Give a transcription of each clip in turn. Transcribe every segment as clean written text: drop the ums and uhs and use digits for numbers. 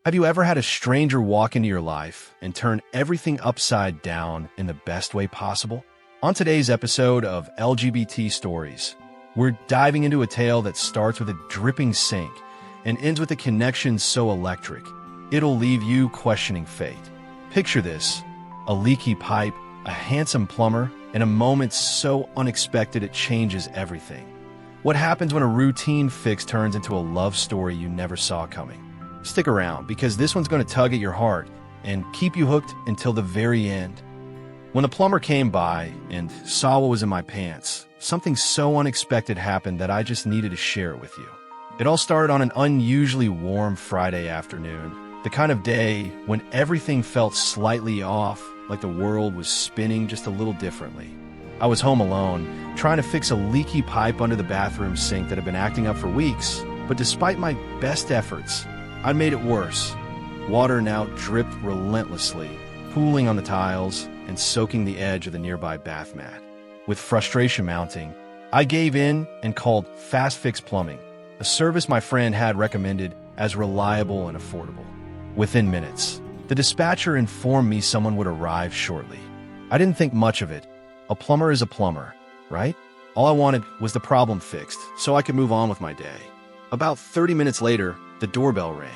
Have you ever had a stranger walk into your life and turn everything upside down in the best way possible? On today's episode of LGBT Stories, we're diving into a tale that starts with a dripping sink and ends with a connection so electric, it'll leave you questioning fate. Picture this: a leaky pipe, a handsome plumber, and a moment so unexpected it changes everything. What happens when a routine fix turns into a love story you never saw coming? Stick around, because this one's going to tug at your heart and keep you hooked until the very end. When the plumber came by and saw what was in my pants, something so unexpected happened that I just needed to share it with you. It all started on an unusually warm Friday afternoon, the kind of day when everything felt slightly off, like the world was spinning just a little differently. I was home alone, trying to fix a leaky pipe under the bathroom sink that had been acting up for weeks, but despite my best efforts, I'd made it worse. Water now dripped relentlessly, pooling on the tiles and soaking the edge of the nearby bath mat. With frustration mounting, I gave in and called Fast Fix Plumbing, a service my friend had recommended as reliable and affordable. Within minutes, the dispatcher informed me someone would arrive shortly. I didn't think much of it. A plumber is a plumber, right? All I wanted was the problem fixed so I could move on with my day. About 30 minutes later, the doorbell rang.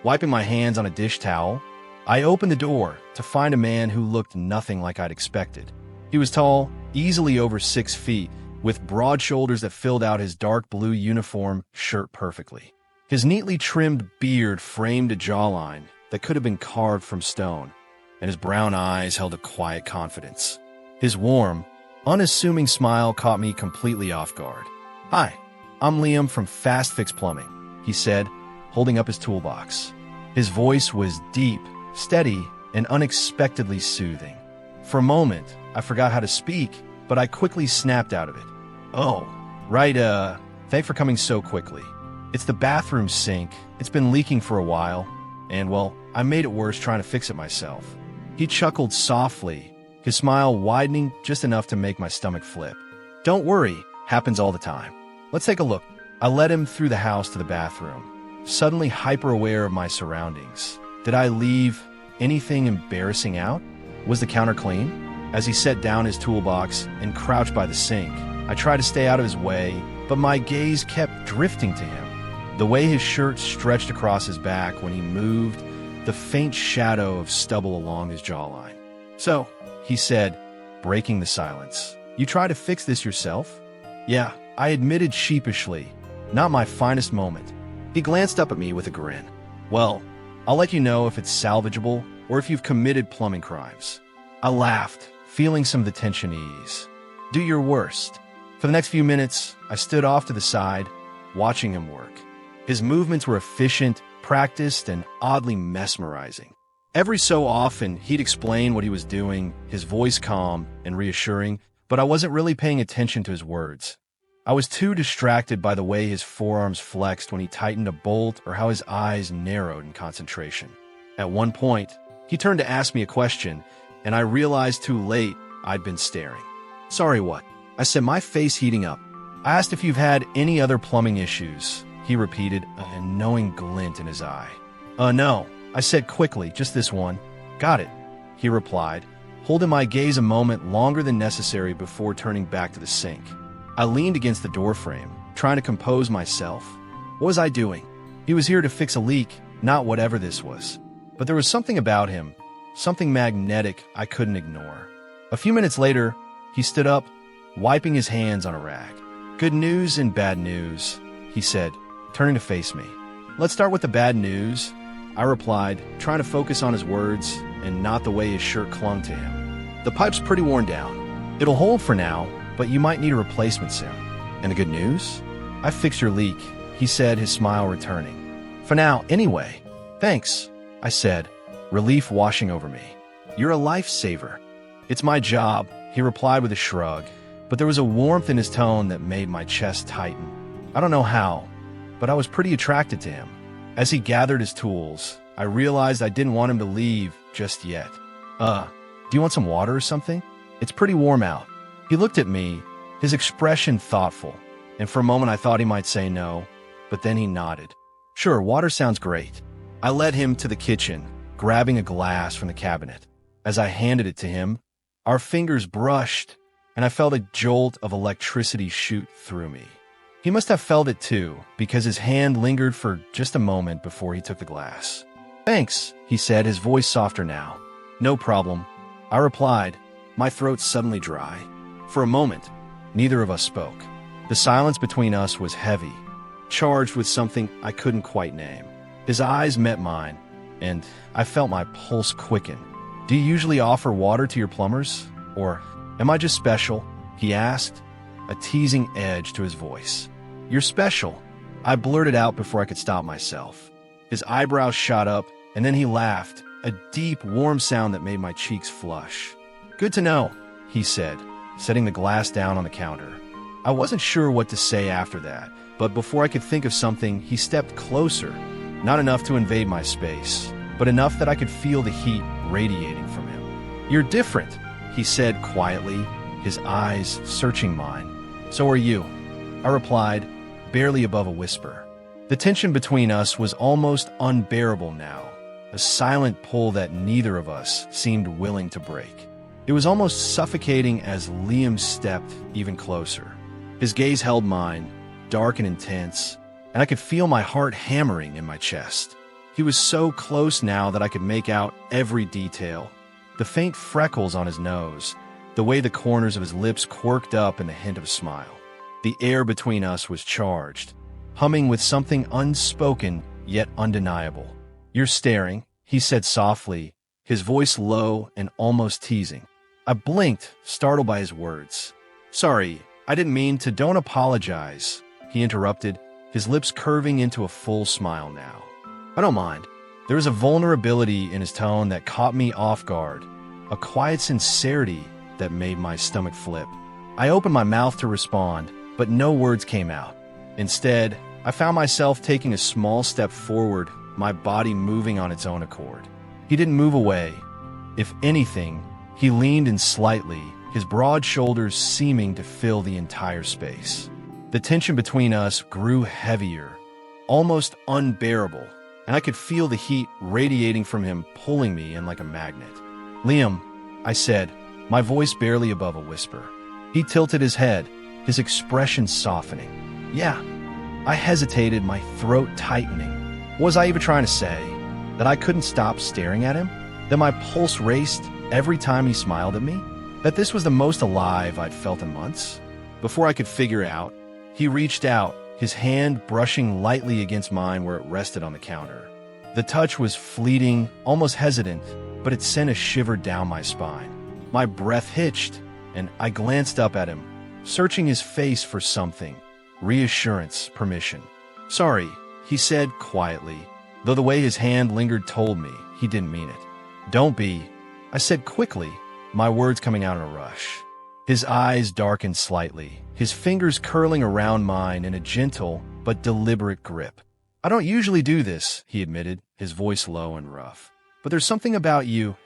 Wiping my hands on a dish towel, I opened the door to find a man who looked nothing like I'd expected. He was tall, easily over 6 feet, with broad shoulders that filled out his dark blue uniform shirt perfectly. His neatly trimmed beard framed a jawline that could have been carved from stone, and his brown eyes held a quiet confidence. His warm, unassuming smile caught me completely off guard. "Hi, I'm Liam from Fast Fix Plumbing," he said, holding up his toolbox. His voice was deep, steady, and unexpectedly soothing. For a moment, I forgot how to speak, but I quickly snapped out of it. "Oh, right, thanks for coming so quickly. It's the bathroom sink. It's been leaking for a while, and, well, I made it worse trying to fix it myself." He chuckled softly, his smile widening just enough to make my stomach flip. "Don't worry, happens all the time. Let's take a look." I led him through the house to the bathroom, suddenly hyper-aware of my surroundings. Did I leave anything embarrassing out? Was the counter clean? As he set down his toolbox and crouched by the sink, I tried to stay out of his way, but my gaze kept drifting to him. The way his shirt stretched across his back when he moved, the faint shadow of stubble along his jawline. "So," he said, breaking the silence, "you try to fix this yourself?" "Yeah," I admitted sheepishly. "Not my finest moment." He glanced up at me with a grin. "Well, I'll let you know if it's salvageable or if you've committed plumbing crimes." I laughed, feeling some of the tension ease. "Do your worst." For the next few minutes, I stood off to the side, watching him work. His movements were efficient, practiced, and oddly mesmerizing. Every so often, he'd explain what he was doing, his voice calm and reassuring, but I wasn't really paying attention to his words. I was too distracted by the way his forearms flexed when he tightened a bolt or how his eyes narrowed in concentration. At one point, he turned to ask me a question, and I realized too late I'd been staring. "Sorry, what?" I said, my face heating up. "I asked if you've had any other plumbing issues," he repeated, a knowing glint in his eye. No," I said quickly, "just this one." "Got it," he replied, holding my gaze a moment longer than necessary before turning back to the sink. I leaned against the doorframe, trying to compose myself. What was I doing? He was here to fix a leak, not whatever this was. But there was something about him, something magnetic I couldn't ignore. A few minutes later, he stood up, wiping his hands on a rag. "Good news and bad news," he said, turning to face me. "Let's start with the bad news," I replied, trying to focus on his words and not the way his shirt clung to him. "The pipe's pretty worn down. It'll hold for now, but you might need a replacement soon." "And the good news?" "I fixed your leak," he said, his smile returning. "For now, anyway." "Thanks," I said, relief washing over me. "You're a lifesaver." "It's my job," he replied with a shrug, but there was a warmth in his tone that made my chest tighten. I don't know how, but I was pretty attracted to him. As he gathered his tools, I realized I didn't want him to leave just yet. Do you want some water or something? It's pretty warm out." He looked at me, his expression thoughtful, and for a moment I thought he might say no, but then he nodded. "Sure, water sounds great." I led him to the kitchen, grabbing a glass from the cabinet. As I handed it to him, our fingers brushed, and I felt a jolt of electricity shoot through me. He must have felt it too, because his hand lingered for just a moment before he took the glass. "Thanks," he said, his voice softer now. "No problem," I replied, my throat suddenly dry. For a moment, neither of us spoke. The silence between us was heavy, charged with something I couldn't quite name. His eyes met mine, and I felt my pulse quicken. "Do you usually offer water to your plumbers? Or am I just special?" he asked, a teasing edge to his voice. "You're special," I blurted out before I could stop myself. His eyebrows shot up, and then he laughed, a deep, warm sound that made my cheeks flush. "Good to know," he said, setting the glass down on the counter. I wasn't sure what to say after that, but before I could think of something, he stepped closer, not enough to invade my space, but enough that I could feel the heat radiating from him. "You're different," he said quietly, his eyes searching mine. "So are you," I replied, barely above a whisper. The tension between us was almost unbearable now, a silent pull that neither of us seemed willing to break. It was almost suffocating as Liam stepped even closer. His gaze held mine, dark and intense, and I could feel my heart hammering in my chest. He was so close now that I could make out every detail. The faint freckles on his nose, the way the corners of his lips quirked up in the hint of a smile. The air between us was charged, humming with something unspoken yet undeniable. "You're staring," he said softly, his voice low and almost teasing. I blinked, startled by his words. "Sorry, I didn't mean to. Don't apologize," he interrupted, his lips curving into a full smile now. "I don't mind." There was a vulnerability in his tone that caught me off guard, a quiet sincerity that made my stomach flip. I opened my mouth to respond, but no words came out. Instead, I found myself taking a small step forward, my body moving on its own accord. He didn't move away. If anything, he leaned in slightly, his broad shoulders seeming to fill the entire space. The tension between us grew heavier, almost unbearable, and I could feel the heat radiating from him, pulling me in like a magnet. "Liam," I said, my voice barely above a whisper. He tilted his head, his expression softening. "Yeah." I hesitated, my throat tightening. What was I even trying to say? That I couldn't stop staring at him? That my pulse raced every time he smiled at me? That this was the most alive I'd felt in months? Before I could figure it out, he reached out, his hand brushing lightly against mine where it rested on the counter. The touch was fleeting, almost hesitant, but it sent a shiver down my spine. My breath hitched, and I glanced up at him, searching his face for something. Reassurance, permission. "Sorry," he said quietly, though the way his hand lingered told me he didn't mean it. "Don't be," I said quickly, my words coming out in a rush. His eyes darkened slightly, his fingers curling around mine in a gentle but deliberate grip. "I don't usually do this," he admitted, his voice low and rough. "But there's something about you."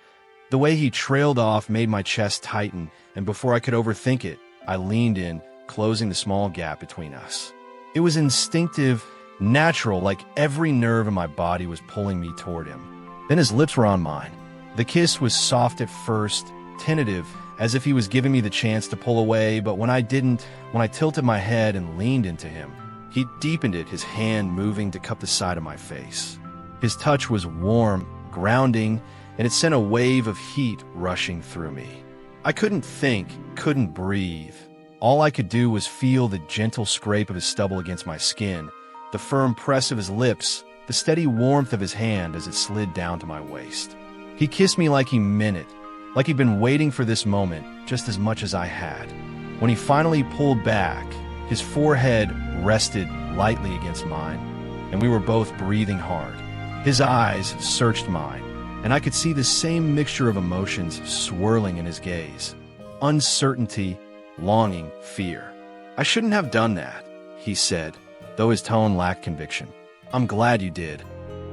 The way he trailed off made my chest tighten, and before I could overthink it, I leaned in, closing the small gap between us. It was instinctive, natural, like every nerve in my body was pulling me toward him. Then his lips were on mine. The kiss was soft at first, tentative, as if he was giving me the chance to pull away, but when I tilted my head and leaned into him, he deepened it, his hand moving to cup the side of my face. His touch was warm, grounding, and it sent a wave of heat rushing through me. I couldn't think, couldn't breathe. All I could do was feel the gentle scrape of his stubble against my skin, the firm press of his lips, the steady warmth of his hand as it slid down to my waist. He kissed me like he meant it, like he'd been waiting for this moment just as much as I had. When he finally pulled back, his forehead rested lightly against mine, and we were both breathing hard. His eyes searched mine, and I could see the same mixture of emotions swirling in his gaze. Uncertainty, longing, fear. "I shouldn't have done that," he said, though his tone lacked conviction. "I'm glad you did,"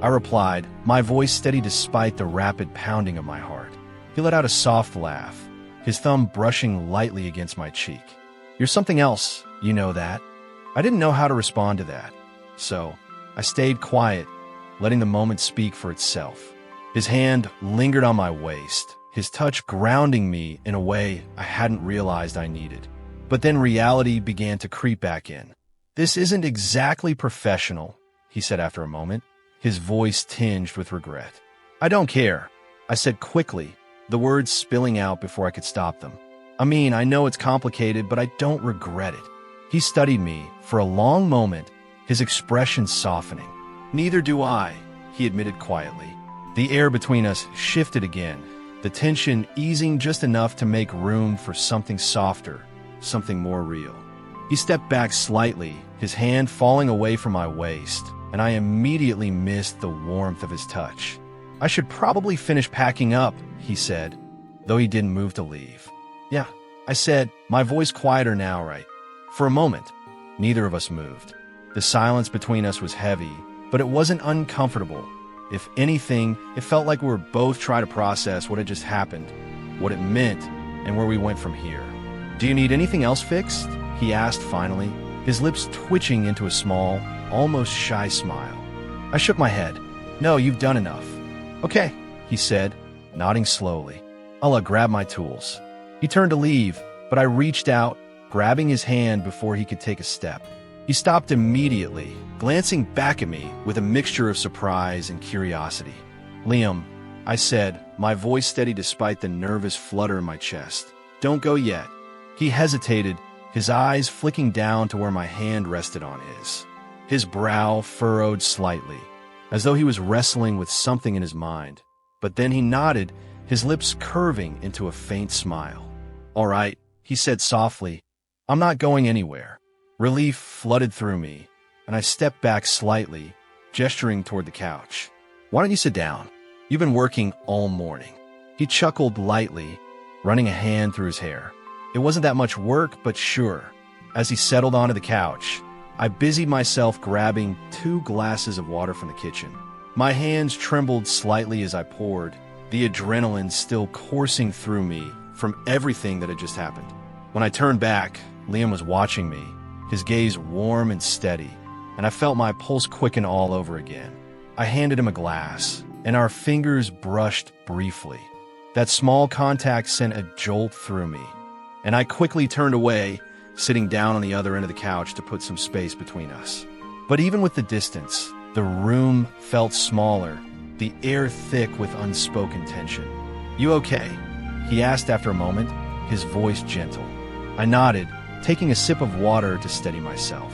I replied, my voice steady despite the rapid pounding of my heart. He let out a soft laugh, his thumb brushing lightly against my cheek. "You're something else, you know that." I didn't know how to respond to that, so I stayed quiet, letting the moment speak for itself. His hand lingered on my waist, his touch grounding me in a way I hadn't realized I needed. But then reality began to creep back in. "This isn't exactly professional," he said after a moment, his voice tinged with regret. "I don't care," I said quickly, the words spilling out before I could stop them. "I mean, I know it's complicated, but I don't regret it." He studied me for a long moment, his expression softening. "Neither do I," he admitted quietly. The air between us shifted again, the tension easing just enough to make room for something softer, something more real. He stepped back slightly, his hand falling away from my waist, and I immediately missed the warmth of his touch. "I should probably finish packing up," he said, though he didn't move to leave. "Yeah," I said, my voice quieter now, right? For a moment, neither of us moved. The silence between us was heavy, but it wasn't uncomfortable. If anything, it felt like we were both trying to process what had just happened, what it meant, and where we went from here. "Do you need anything else fixed?" he asked finally, his lips twitching into a small, almost shy smile. I shook my head. "No, you've done enough." "Okay," he said, nodding slowly. "I'll grab my tools." He turned to leave, but I reached out, grabbing his hand before he could take a step. He stopped immediately, glancing back at me with a mixture of surprise and curiosity. "Liam," I said, my voice steady despite the nervous flutter in my chest. "Don't go yet." He hesitated, his eyes flicking down to where my hand rested on his. His brow furrowed slightly, as though he was wrestling with something in his mind. But then he nodded, his lips curving into a faint smile. "All right," he said softly. "I'm not going anywhere." Relief flooded through me, and I stepped back slightly, gesturing toward the couch. "Why don't you sit down? You've been working all morning." He chuckled lightly, running a hand through his hair. It wasn't that much work, but sure. As he settled onto the couch, I busied myself grabbing 2 glasses of water from the kitchen. My hands trembled slightly as I poured, the adrenaline still coursing through me from everything that had just happened. When I turned back, Liam was watching me, his gaze warm and steady, and I felt my pulse quicken all over again. I handed him a glass, and our fingers brushed briefly. That small contact sent a jolt through me, and I quickly turned away, sitting down on the other end of the couch to put some space between us. But even with the distance, the room felt smaller, the air thick with unspoken tension. "You okay?" he asked after a moment, his voice gentle. I nodded, taking a sip of water to steady myself.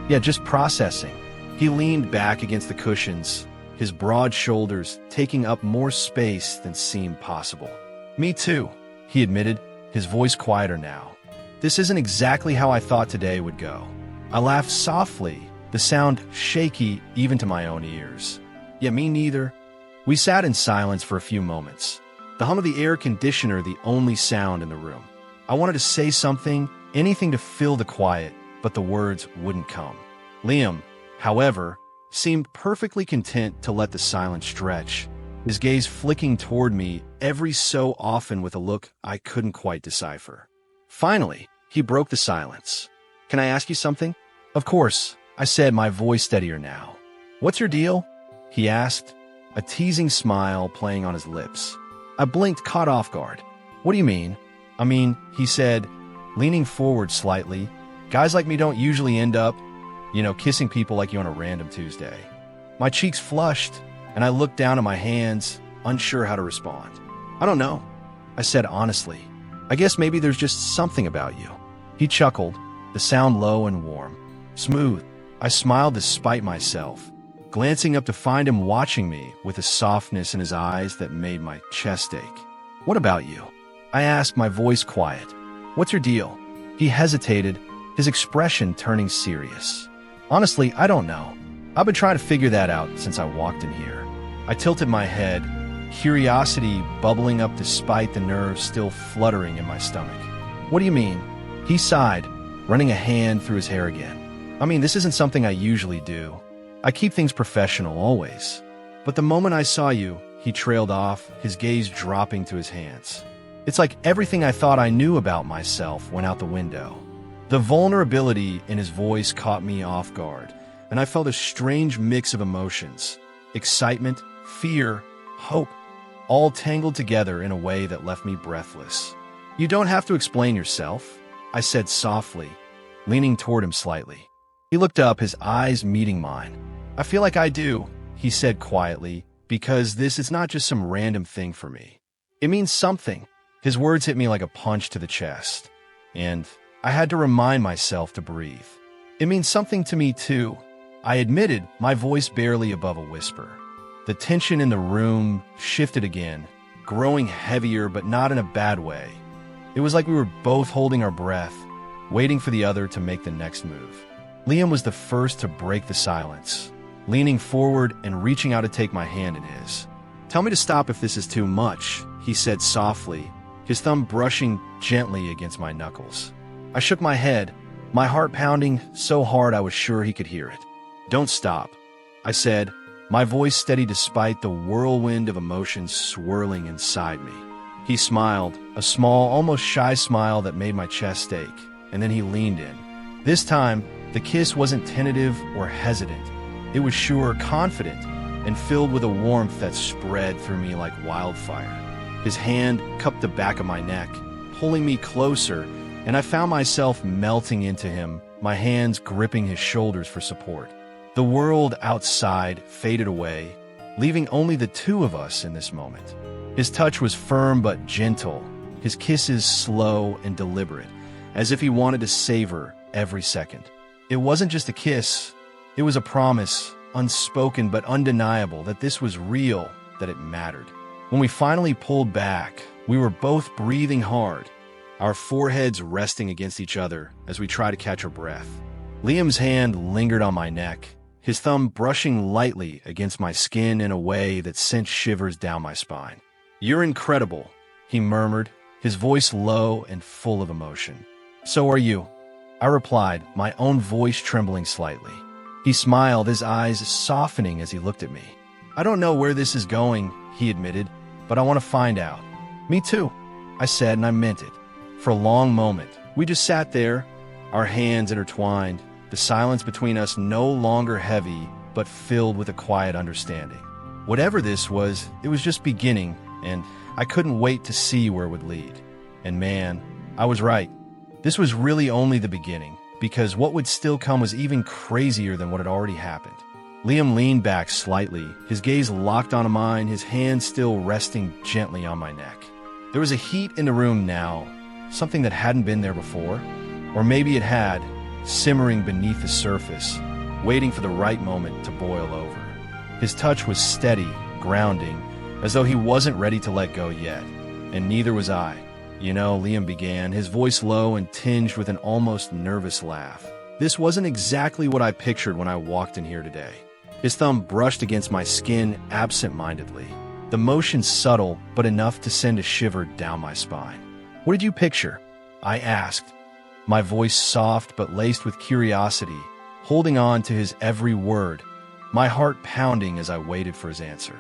"Yeah, just processing." He leaned back against the cushions, his broad shoulders taking up more space than seemed possible. "Me too," he admitted, his voice quieter now. "This isn't exactly how I thought today would go." I laughed softly, the sound shaky even to my own ears. "Yeah, me neither." We sat in silence for a few moments, the hum of the air conditioner the only sound in the room. I wanted to say something, anything to fill the quiet, but the words wouldn't come. Liam, however, seemed perfectly content to let the silence stretch, his gaze flicking toward me every so often with a look I couldn't quite decipher. Finally, he broke the silence. "Can I ask you something?" "Of course," I said, my voice steadier now. "What's your deal?" he asked, a teasing smile playing on his lips. I blinked, caught off guard. "What do you mean?" "I mean," he said, leaning forward slightly, "guys like me don't usually end up, kissing people like you on a random Tuesday." My cheeks flushed, and I looked down at my hands, unsure how to respond. "I don't know," I said honestly. "I guess maybe there's just something about you." He chuckled, the sound low and warm. "Smooth." I smiled despite myself, glancing up to find him watching me with a softness in his eyes that made my chest ache. "What about you?" I asked, my voice quiet. "What's your deal?" He hesitated, his expression turning serious. "Honestly, I don't know. I've been trying to figure that out since I walked in here." I tilted my head, curiosity bubbling up despite the nerves still fluttering in my stomach. "What do you mean?" He sighed, running a hand through his hair again. "I mean, this isn't something I usually do. I keep things professional, always. But the moment I saw you," he trailed off, his gaze dropping to his hands. "It's like everything I thought I knew about myself went out the window." The vulnerability in his voice caught me off guard, and I felt a strange mix of emotions. excitement, fear, hope, all tangled together in a way that left me breathless. "You don't have to explain yourself," I said softly, leaning toward him slightly. He looked up, his eyes meeting mine. "I feel like I do," he said quietly, "because this is not just some random thing for me. It means something." His words hit me like a punch to the chest, and I had to remind myself to breathe. "It means something to me too," I admitted, my voice barely above a whisper. The tension in the room shifted again, growing heavier but not in a bad way. It was like we were both holding our breath, waiting for the other to make the next move. Liam was the first to break the silence, leaning forward and reaching out to take my hand in his. "Tell me to stop if this is too much," he said softly, his thumb brushing gently against my knuckles. I shook my head, my heart pounding so hard I was sure he could hear it. "Don't stop," I said, my voice steady despite the whirlwind of emotions swirling inside me. He smiled, a small, almost shy smile that made my chest ache, and then he leaned in. This time, the kiss wasn't tentative or hesitant. It was sure, confident, and filled with a warmth that spread through me like wildfire. His hand cupped the back of my neck, pulling me closer, and I found myself melting into him, my hands gripping his shoulders for support. The world outside faded away, leaving only the two of us in this moment. His touch was firm but gentle, his kisses slow and deliberate, as if he wanted to savor every second. It wasn't just a kiss, it was a promise, unspoken but undeniable, that this was real, that it mattered. When we finally pulled back, we were both breathing hard, our foreheads resting against each other as we tried to catch our breath. Liam's hand lingered on my neck, his thumb brushing lightly against my skin in a way that sent shivers down my spine. "You're incredible," he murmured, his voice low and full of emotion. "So are you," I replied, my own voice trembling slightly. He smiled, his eyes softening as he looked at me. "I don't know where this is going," he admitted, "but I want to find out." "Me too," I said, and I meant it. For a long moment, we just sat there, our hands intertwined, the silence between us no longer heavy, but filled with a quiet understanding. Whatever this was, it was just beginning, and I couldn't wait to see where it would lead. And man, I was right. This was really only the beginning, because what would still come was even crazier than what had already happened. Liam leaned back slightly, his gaze locked onto mine, his hand still resting gently on my neck. There was a heat in the room now, something that hadn't been there before, or maybe it had, simmering beneath the surface, waiting for the right moment to boil over. His touch was steady, grounding, as though he wasn't ready to let go yet, and neither was I. "You know," Liam began, his voice low and tinged with an almost nervous laugh. "This wasn't exactly what I pictured when I walked in here today." His thumb brushed against my skin absent-mindedly, the motion subtle but enough to send a shiver down my spine. "What did you picture?" I asked, my voice soft but laced with curiosity, holding on to his every word, my heart pounding as I waited for his answer.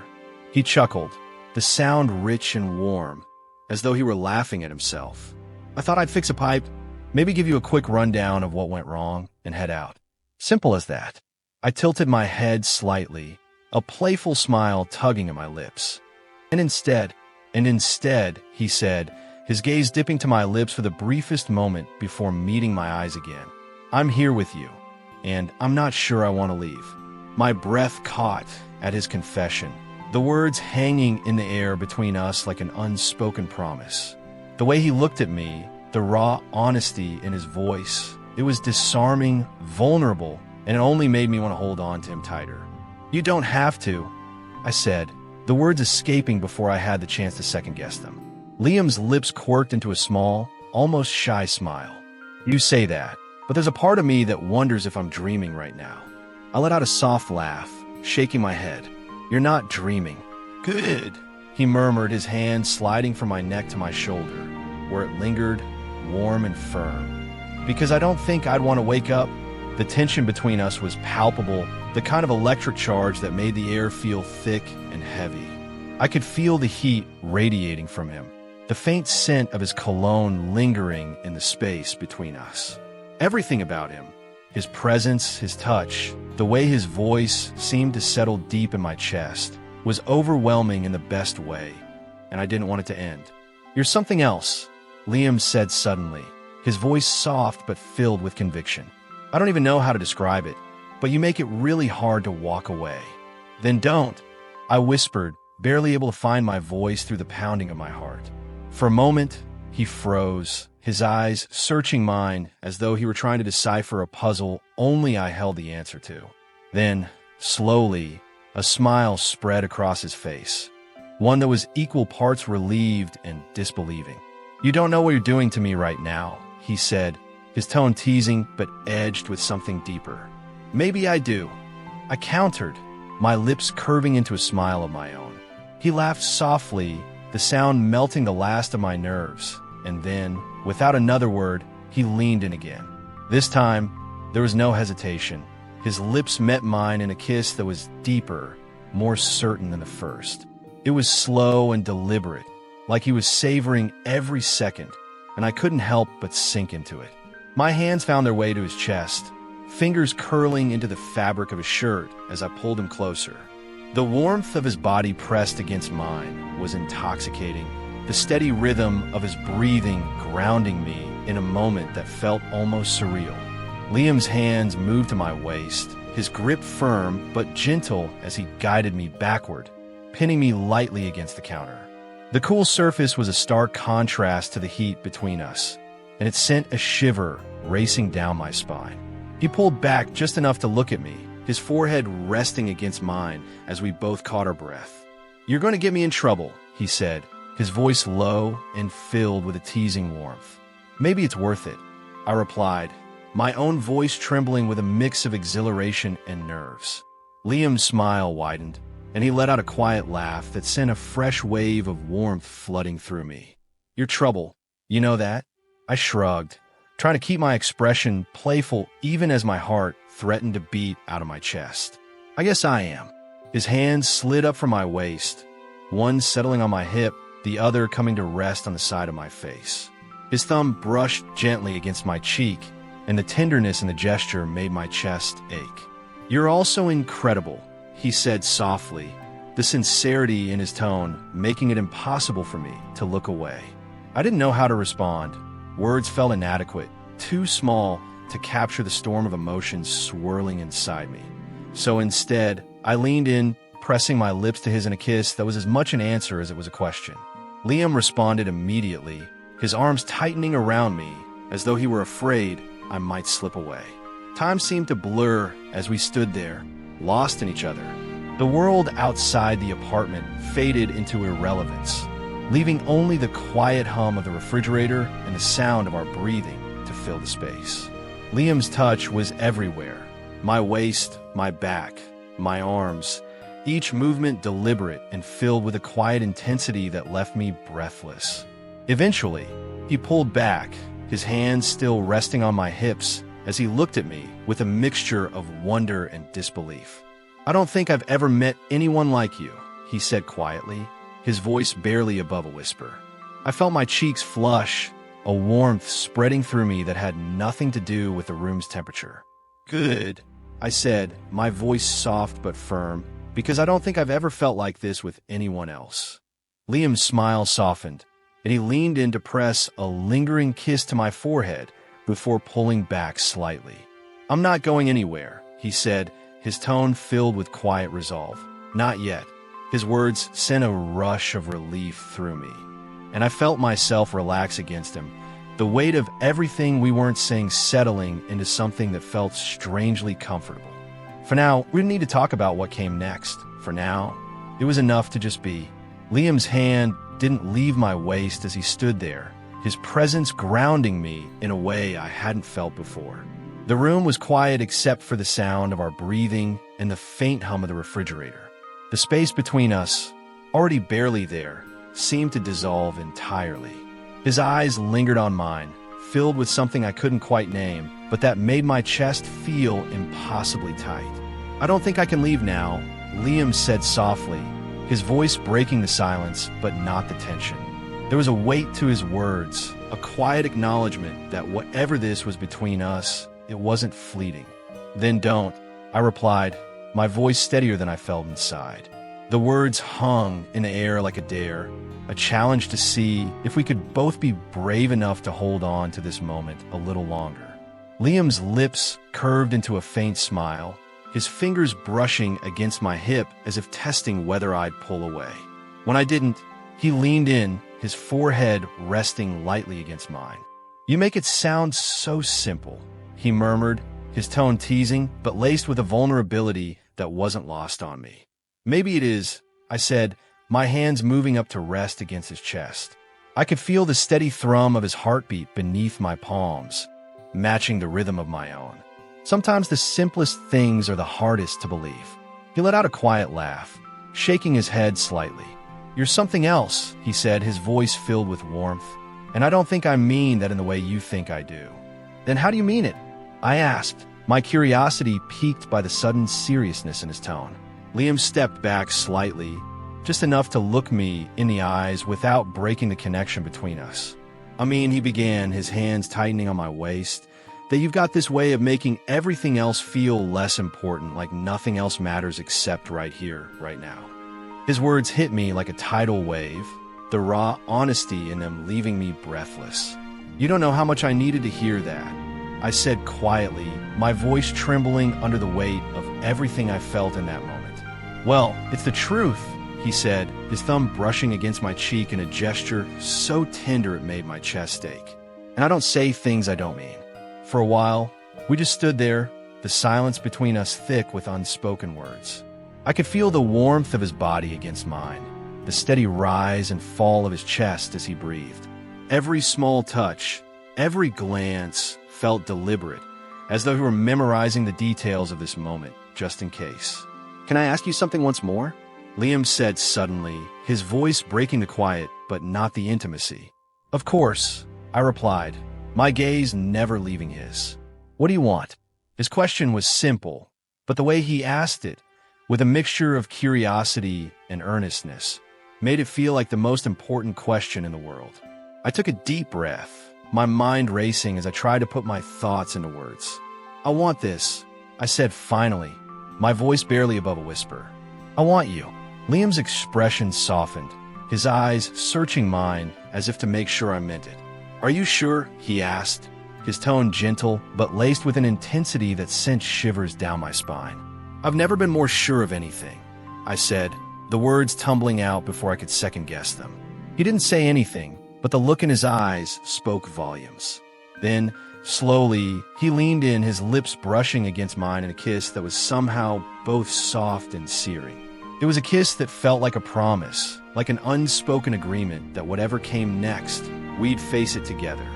He chuckled, the sound rich and warm, as though he were laughing at himself. "I thought I'd fix a pipe, maybe give you a quick rundown of what went wrong, and head out. Simple as that." I tilted my head slightly, a playful smile tugging at my lips. And instead, he said, his gaze dipping to my lips for the briefest moment before meeting my eyes again. "I'm here with you, and I'm not sure I want to leave." My breath caught at his confession, the words hanging in the air between us like an unspoken promise. The way he looked at me, the raw honesty in his voice, it was disarming, vulnerable, and it only made me want to hold on to him tighter. "You don't have to," I said, the words escaping before I had the chance to second-guess them. Liam's lips quirked into a small, almost shy smile. "You say that, but there's a part of me that wonders if I'm dreaming right now." I let out a soft laugh, shaking my head. "You're not dreaming." "Good," he murmured, his hand sliding from my neck to my shoulder, where it lingered, warm and firm. "Because I don't think I'd want to wake up." The tension between us was palpable, the kind of electric charge that made the air feel thick and heavy. I could feel the heat radiating from him, the faint scent of his cologne lingering in the space between us. Everything about him, His presence, his touch, the way his voice seemed to settle deep in my chest was overwhelming in the best way, and I didn't want it to end. "You're something else," Liam said suddenly, his voice soft but filled with conviction. "I don't even know how to describe it, but you make it really hard to walk away." "Then don't," I whispered, barely able to find my voice through the pounding of my heart. For a moment, he froze, his eyes searching mine as though he were trying to decipher a puzzle only I held the answer to. Then, slowly, a smile spread across his face, one that was equal parts relieved and disbelieving. "You don't know what you're doing to me right now," he said, his tone teasing but edged with something deeper. "Maybe I do," I countered, my lips curving into a smile of my own. He laughed softly, the sound melting the last of my nerves, and then, without another word, he leaned in again. This time, there was no hesitation. His lips met mine in a kiss that was deeper, more certain than the first. It was slow and deliberate, like he was savoring every second, and I couldn't help but sink into it. My hands found their way to his chest, fingers curling into the fabric of his shirt as I pulled him closer. The warmth of his body pressed against mine was intoxicating, the steady rhythm of his breathing grounding me in a moment that felt almost surreal. Liam's hands moved to my waist, his grip firm but gentle as he guided me backward, pinning me lightly against the counter. The cool surface was a stark contrast to the heat between us, and it sent a shiver racing down my spine. He pulled back just enough to look at me, his forehead resting against mine as we both caught our breath. "You're going to get me in trouble," he said, his voice low and filled with a teasing warmth. "Maybe it's worth it," I replied, my own voice trembling with a mix of exhilaration and nerves. Liam's smile widened, and he let out a quiet laugh that sent a fresh wave of warmth flooding through me. "Your trouble, you know that?" I shrugged, trying to keep my expression playful even as my heart threatened to beat out of my chest. "I guess I am." His hands slid up from my waist, one settling on my hip, the other coming to rest on the side of my face. His thumb brushed gently against my cheek, and the tenderness in the gesture made my chest ache. "You're also incredible," he said softly, the sincerity in his tone making it impossible for me to look away. I didn't know how to respond. Words felt inadequate, too small to capture the storm of emotions swirling inside me. So instead, I leaned in, pressing my lips to his in a kiss that was as much an answer as it was a question. Liam responded immediately, his arms tightening around me as though he were afraid I might slip away. Time seemed to blur as we stood there, lost in each other. The world outside the apartment faded into irrelevance, leaving only the quiet hum of the refrigerator and the sound of our breathing to fill the space. Liam's touch was everywhere, my waist, my back, my arms, each movement deliberate and filled with a quiet intensity that left me breathless. Eventually, he pulled back, his hands still resting on my hips as he looked at me with a mixture of wonder and disbelief. "I don't think I've ever met anyone like you," he said quietly, his voice barely above a whisper. I felt my cheeks flush, a warmth spreading through me that had nothing to do with the room's temperature. "Good," I said, my voice soft but firm, because I don't think I've ever felt like this with anyone else. Liam's smile softened, and he leaned in to press a lingering kiss to my forehead before pulling back slightly. "I'm not going anywhere," he said, his tone filled with quiet resolve. "Not yet." His words sent a rush of relief through me, and I felt myself relax against him, the weight of everything we weren't saying settling into something that felt strangely comfortable. For now, we didn't need to talk about what came next. For now, it was enough to just be. Liam's hand didn't leave my waist as he stood there, his presence grounding me in a way I hadn't felt before. The room was quiet except for the sound of our breathing and the faint hum of the refrigerator. The space between us, already barely there, seemed to dissolve entirely. His eyes lingered on mine, filled with something I couldn't quite name, but that made my chest feel impossibly tight. "I don't think I can leave now," Liam said softly, his voice breaking the silence but not the tension. There was a weight to his words, a quiet acknowledgement that whatever this was between us, it wasn't fleeting. "Then don't," I replied, my voice steadier than I felt inside. The words hung in the air like a dare, a challenge to see if we could both be brave enough to hold on to this moment a little longer. Liam's lips curved into a faint smile, his fingers brushing against my hip as if testing whether I'd pull away. When I didn't, he leaned in, his forehead resting lightly against mine. "You make it sound so simple," he murmured, his tone teasing, but laced with a vulnerability that wasn't lost on me. "Maybe it is," I said, my hands moving up to rest against his chest. I could feel the steady thrum of his heartbeat beneath my palms, matching the rhythm of my own. "Sometimes the simplest things are the hardest to believe." He let out a quiet laugh, shaking his head slightly. "You're something else," he said, his voice filled with warmth. "And I don't think I mean that in the way you think I do." "Then how do you mean it?" I asked, my curiosity piqued by the sudden seriousness in his tone. Liam stepped back slightly, just enough to look me in the eyes without breaking the connection between us. "I mean," he began, his hands tightening on my waist, "that you've got this way of making everything else feel less important, like nothing else matters except right here, right now." His words hit me like a tidal wave, the raw honesty in them leaving me breathless. "You don't know how much I needed to hear that," I said quietly, my voice trembling under the weight of everything I felt in that moment. "Well, it's the truth," he said, his thumb brushing against my cheek in a gesture so tender it made my chest ache. "And I don't say things I don't mean." For a while, we just stood there, the silence between us thick with unspoken words. I could feel the warmth of his body against mine, the steady rise and fall of his chest as he breathed. Every small touch, every glance felt deliberate, as though he were memorizing the details of this moment, just in case. "Can I ask you something once more?" Liam said suddenly, his voice breaking the quiet but not the intimacy. "Of course," I replied, my gaze never leaving his. "What do you want?" His question was simple, but the way he asked it, with a mixture of curiosity and earnestness, made it feel like the most important question in the world. I took a deep breath, my mind racing as I tried to put my thoughts into words. "I want this," I said finally, my voice barely above a whisper. "I want you." Liam's expression softened, his eyes searching mine as if to make sure I meant it. "Are you sure?" he asked, his tone gentle but laced with an intensity that sent shivers down my spine. "I've never been more sure of anything," I said, the words tumbling out before I could second-guess them. He didn't say anything, but the look in his eyes spoke volumes. Then, slowly, he leaned in, his lips brushing against mine in a kiss that was somehow both soft and searing. It was a kiss that felt like a promise, like an unspoken agreement that whatever came next, we'd face it together.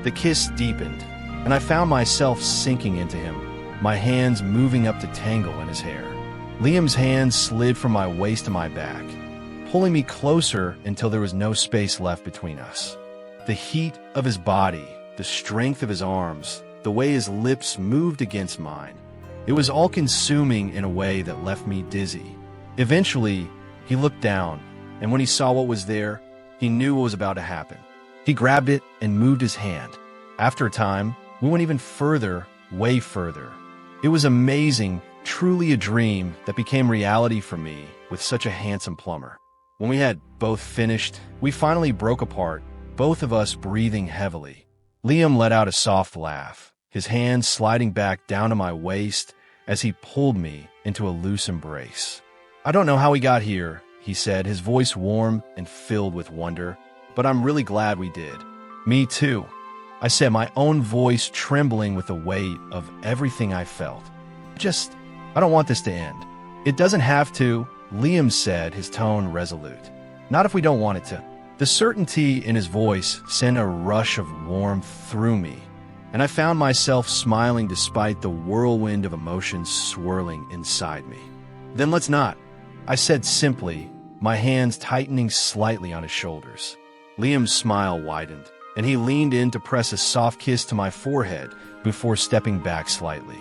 The kiss deepened, and I found myself sinking into him, my hands moving up to tangle in his hair. Liam's hands slid from my waist to my back, pulling me closer until there was no space left between us. The heat of his body, the strength of his arms, the way his lips moved against mine, it was all-consuming in a way that left me dizzy. Eventually, he looked down, and when he saw what was there, he knew what was about to happen. He grabbed it and moved his hand. After a time, we went even further, way further. It was amazing, truly a dream that became reality for me with such a handsome plumber. When we had both finished, we finally broke apart, both of us breathing heavily. Liam let out a soft laugh, his hands sliding back down to my waist as he pulled me into a loose embrace. "I don't know how we got here," he said, his voice warm and filled with wonder, "but I'm really glad we did." "Me too," I said, my own voice trembling with the weight of everything I felt. I don't want this to end." "It doesn't have to," Liam said, his tone resolute. "Not if we don't want it to." The certainty in his voice sent a rush of warmth through me, and I found myself smiling despite the whirlwind of emotions swirling inside me. "Then let's not," I said simply, my hands tightening slightly on his shoulders. Liam's smile widened, and he leaned in to press a soft kiss to my forehead before stepping back slightly.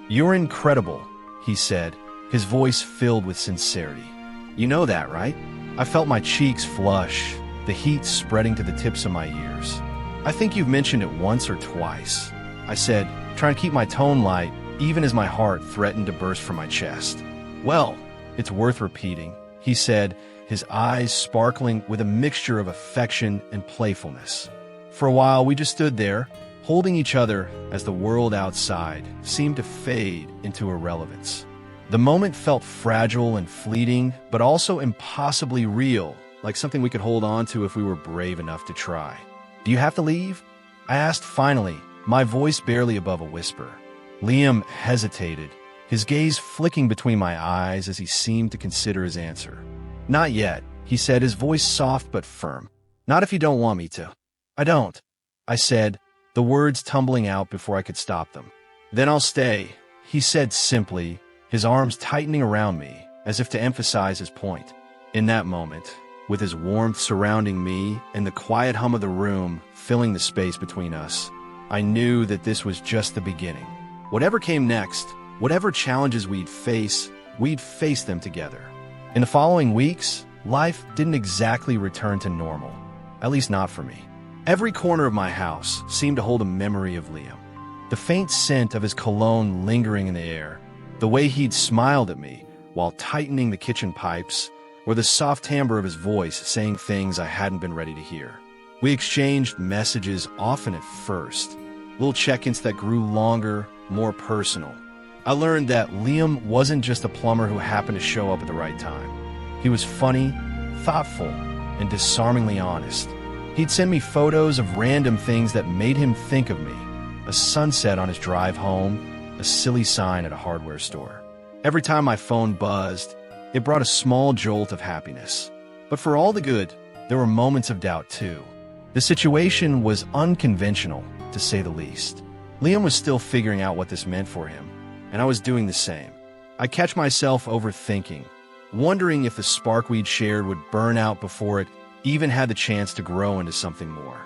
"You're incredible," he said, his voice filled with sincerity. "You know that, right?" I felt my cheeks flush, the heat spreading to the tips of my ears. "I think you've mentioned it once or twice," I said, trying to keep my tone light, even as my heart threatened to burst from my chest. "Well, it's worth repeating," he said, his eyes sparkling with a mixture of affection and playfulness. For a while, we just stood there, holding each other as the world outside seemed to fade into irrelevance. The moment felt fragile and fleeting, but also impossibly real, like something we could hold on to if we were brave enough to try. "Do you have to leave?" I asked finally, my voice barely above a whisper. Liam hesitated, his gaze flicking between my eyes as he seemed to consider his answer. "Not yet," he said, his voice soft but firm. "Not if you don't want me to." "I don't," I said, the words tumbling out before I could stop them. "Then I'll stay," he said simply, his arms tightening around me as if to emphasize his point. In that moment, with his warmth surrounding me and the quiet hum of the room filling the space between us, I knew that this was just the beginning. Whatever came next, whatever challenges we'd face them together. In the following weeks, life didn't exactly return to normal, at least not for me. Every corner of my house seemed to hold a memory of Liam. The faint scent of his cologne lingering in the air, the way he'd smiled at me while tightening the kitchen pipes, or the soft timbre of his voice saying things I hadn't been ready to hear. We exchanged messages often at first, little check-ins that grew longer, more personal. I learned that Liam wasn't just a plumber who happened to show up at the right time. He was funny, thoughtful, and disarmingly honest. He'd send me photos of random things that made him think of me: a sunset on his drive home, a silly sign at a hardware store. Every time my phone buzzed, it brought a small jolt of happiness. But for all the good, there were moments of doubt too. The situation was unconventional, to say the least. Liam was still figuring out what this meant for him, and I was doing the same. I catch myself overthinking, wondering if the spark we'd shared would burn out before it even had the chance to grow into something more.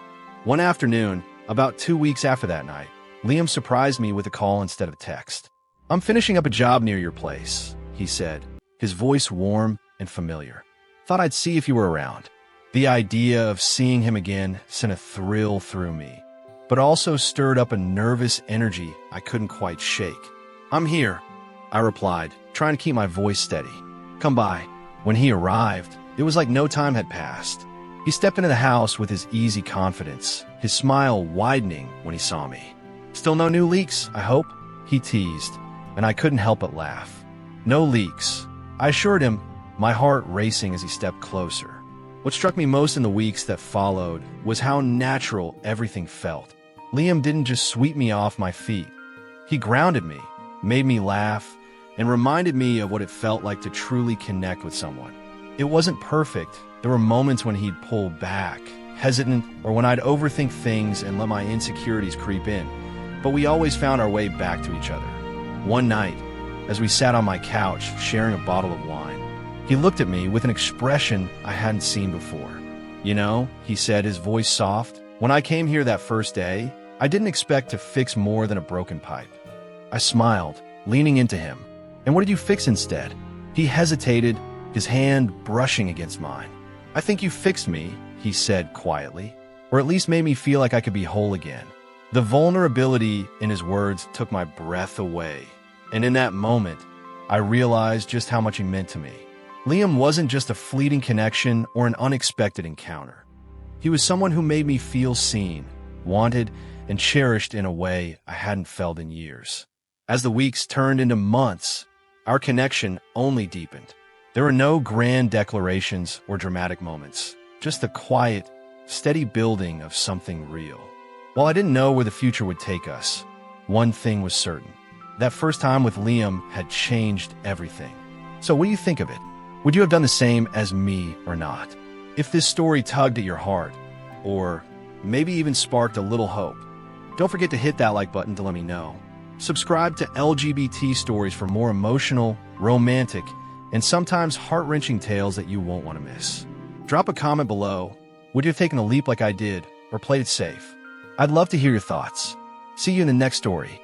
One afternoon, about 2 weeks after that night, Liam surprised me with a call instead of text. "I'm finishing up a job near your place," he said, his voice warm and familiar. "Thought I'd see if you were around." The idea of seeing him again sent a thrill through me, but also stirred up a nervous energy I couldn't quite shake. "I'm here," I replied, trying to keep my voice steady. "Come by." When he arrived, it was like no time had passed. He stepped into the house with his easy confidence, his smile widening when he saw me. "Still no new leaks, I hope?" he teased, and I couldn't help but laugh. "No leaks," I assured him, my heart racing as he stepped closer. What struck me most in the weeks that followed was how natural everything felt. Liam didn't just sweep me off my feet. He grounded me, made me laugh, and reminded me of what it felt like to truly connect with someone. It wasn't perfect. There were moments when he'd pull back, hesitant, or when I'd overthink things and let my insecurities creep in, but we always found our way back to each other. One night, as we sat on my couch sharing a bottle of wine, he looked at me with an expression I hadn't seen before. "You know," he said, his voice soft, "when I came here that first day, I didn't expect to fix more than a broken pipe." I smiled, leaning into him. "And what did you fix instead?" He hesitated, his hand brushing against mine. "I think you fixed me," he said quietly, "or at least made me feel like I could be whole again." The vulnerability in his words took my breath away, and in that moment, I realized just how much he meant to me. Liam wasn't just a fleeting connection or an unexpected encounter. He was someone who made me feel seen, wanted, and cherished in a way I hadn't felt in years. As the weeks turned into months, our connection only deepened. There were no grand declarations or dramatic moments, just the quiet, steady building of something real. While I didn't know where the future would take us, one thing was certain. That first time with Liam had changed everything. So what do you think of it? Would you have done the same as me or not? If this story tugged at your heart, or maybe even sparked a little hope, don't forget to hit that like button to let me know. Subscribe to LGBT Stories for more emotional, romantic, and sometimes heart-wrenching tales that you won't want to miss. Drop a comment below. Would you have taken a leap like I did, or played it safe? I'd love to hear your thoughts. See you in the next story.